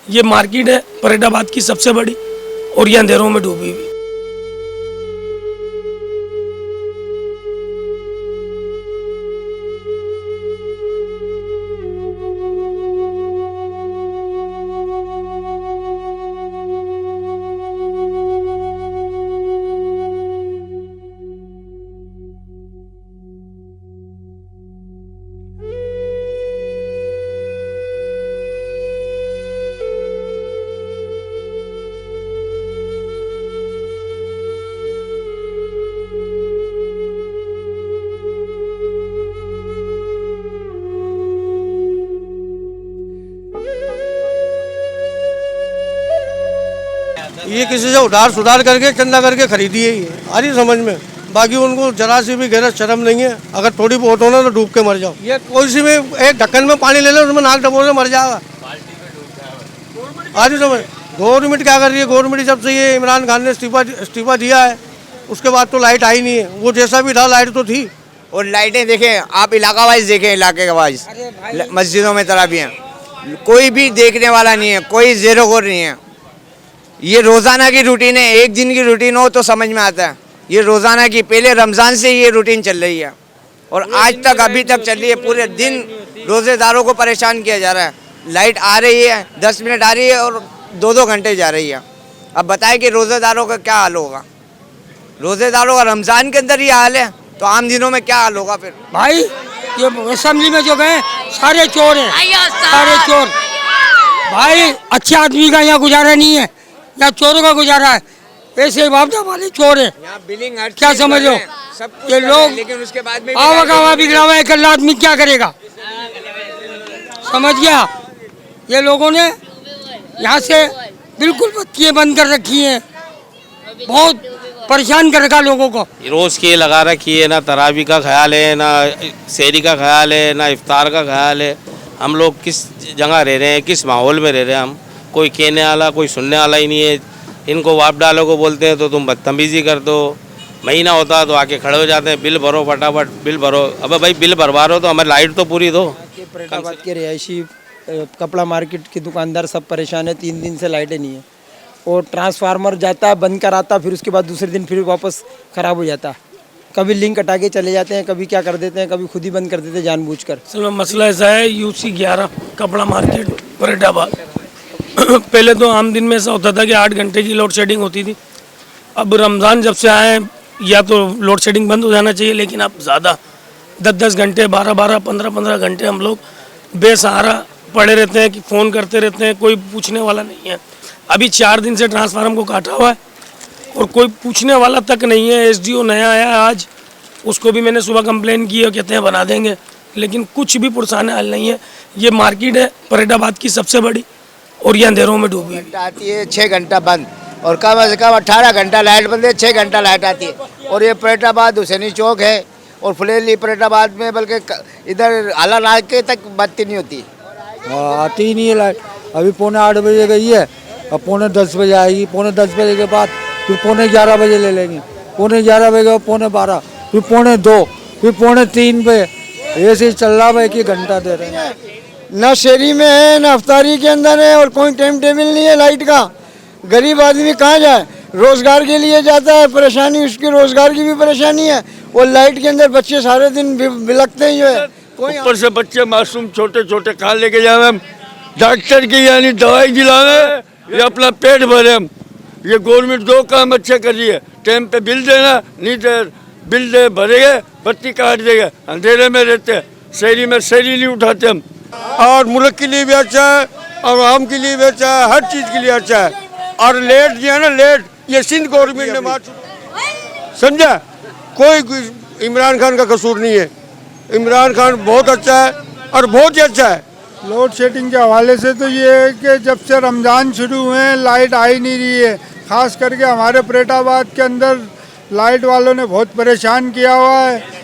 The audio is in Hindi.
ये मार्केट है फरीदाबाद की सबसे बड़ी और ये अंधेरों में डूबी हुई। ये किसी से उधार सुधार करके चंदा करके खरीदी है, ये आ रही समझ में। बाकी उनको जरा सी भी गैरत शर्म नहीं है। अगर थोड़ी बहुत हो ना तो डूब के मर जाओ। ये कोई सी में एक ढक्कन में पानी ले लो, उसमें नाक डबो से मर जाएगा। आ रही समझ। गवर्नमेंट क्या कर रही है? गवर्नमेंट जब से ये इमरान खान ने इस्तीफा दिया है उसके बाद तो लाइट आई नहीं है। वो जैसा भी था लाइट तो थी। और लाइटें देखें आप, इलाका वाइज देखें, इलाके वाइज मस्जिदों में तराबियाँ, कोई भी देखने वाला नहीं है, कोई ज़ेरो गौर नहीं है। ये रोज़ाना की रूटीन है। एक दिन की रूटीन हो तो समझ में आता है। ये रोज़ाना की, पहले रमज़ान से ये रूटीन चल रही है और आज तक अभी तक चल रही है। पूरे दिन रोज़ेदारों को परेशान किया जा रहा है। लाइट आ रही है, 10 मिनट आ रही है और 2-2 घंटे जा रही है। अब बताएं कि रोज़ेदारों का क्या हाल होगा? रोज़ेदारों का रमज़ान के अंदर ये हाल है तो आम दिनों में क्या हाल होगा? फिर भाई ये असेंबली में जो गए सारे चोर हैं, सारे चोर। भाई अच्छे आदमी का यहाँ गुजारा नहीं है, यहाँ चोरों का गुजारा है। ऐसे बापदा वाले चोर है। यहाँ बिलिंग क्या समझ लो? ये लोग लेकिन उसके बाद में आवा का बिगड़ा हुआ है, कल आदमी क्या करेगा? समझ गया? ये लोगों ने यहाँ से बिल्कुल बत्तियाँ बंद कर रखी हैं, बहुत परेशान कर रखा लोगों को। रोज़ की लगा रखी है, ना तरावी का ख्याल है, ना सेहरी का ख्याल है, ना इफ्तार का ख्याल है। हम लोग किस जगह रह रहे हैं, किस माहौल में रह रहे हैं? हम कोई कहने वाला, कोई सुनने वाला ही नहीं है। इनको वाप डालो को बोलते हैं तो तुम बदतमीज़ी कर दो। महीना होता तो आके खड़े हो जाते हैं, बिल भरो फटाफट, बिल भरो। अब भाई बिल भरवा रहे हो तो हमारी लाइट तो पूरी दो। फरीदाबाद के रिहायशी कपड़ा मार्केट के दुकानदार सब परेशान है। 3 दिन से लाइटें नहीं है और ट्रांसफार्मर जाता है, बंद कराता, फिर उसके बाद दूसरे दिन फिर वापस ख़राब हो जाता है। कभी लिंक हटा के चले जाते हैं, कभी क्या कर देते हैं, कभी खुद ही बंद कर देते हैं जानबूझकर। असल में मसला ऐसा है, UC 11 कपड़ा मार्केट फरीदाबाद पहले तो आम दिन में ऐसा होता था कि 8 घंटे की लोड शेडिंग होती थी। अब रमज़ान जब से आए या तो लोड शेडिंग बंद हो जाना चाहिए, लेकिन अब ज़्यादा 10-10 घंटे, 12-12, 15-15 घंटे हम लोग बेसहारा पड़े रहते हैं कि फ़ोन करते रहते हैं, कोई पूछने वाला नहीं है। अभी 4 दिन से ट्रांसफार्मर को काटा हुआ है और कोई पूछने वाला तक नहीं है। SDO नया आया है आज, उसको भी मैंने सुबह कंप्लेन की है, कहते हैं बना देंगे, लेकिन कुछ भी पुरसान हाल नहीं है। ये मार्केट है फरीदाबाद की सबसे बड़ी और ये अंधेरों में डूबी हुई। आती है 6 घंटा बंद और कम से कम 18 घंटा लाइट बंद है, 6 घंटा लाइट आती है। और ये फरीदाबाद हुसैनी चौक है और फुलेली फरीदाबाद में, बल्कि इधर आला नाग के तक बत्ती नहीं होती। आती ही नहीं है लाइट। अभी 8:45 बजे गई है, अब 9:45 बजे आएगी। 9:45 बजे के बाद फिर 11:45 बजे ले लेंगे। 11:45 बजे, 12:45, फिर 2:45, फिर 3:45 पे ऐसे ही चल रहा है। 1 घंटा दे रहे हैं। न शहरी में है न अफ्तारी के अंदर है और कोई टाइम टेबल नहीं है लाइट का। गरीब आदमी कहाँ जाए? रोजगार के लिए जाता है, परेशानी उसकी, रोजगार की भी परेशानी है और लाइट के अंदर बच्चे सारे दिन बिलखते ही है। ऊपर से बच्चे मासूम छोटे छोटे कहाँ लेके जाए? हम डॉक्टर की यानी दवाई दिलावे या अपना पेट भरे? हम ये गवर्नमेंट 2 काम अच्छे कर रही है। टाइम पे बिल देना, नहीं दे बिल दे भरेगा, बत्ती काट देगा, अंधेरे में रहते हैं। शहरी में शहरी नहीं उठाते हम। और मुल्क के लिए भी अच्छा है और आम के लिए भी अच्छा है, हर चीज़ के लिए अच्छा है। और लेट जो है ना, लेट ये सिंध गवर्नमेंट ने मार समझा। कोई इमरान खान का कसूर नहीं है। इमरान खान बहुत अच्छा है और बहुत ही अच्छा है। लोड शेडिंग के हवाले से तो ये है कि जब से रमज़ान शुरू हुए हैं लाइट आ ही नहीं रही है। ख़ास करके हमारे फरीदाबाद के अंदर लाइट वालों ने बहुत परेशान किया हुआ है।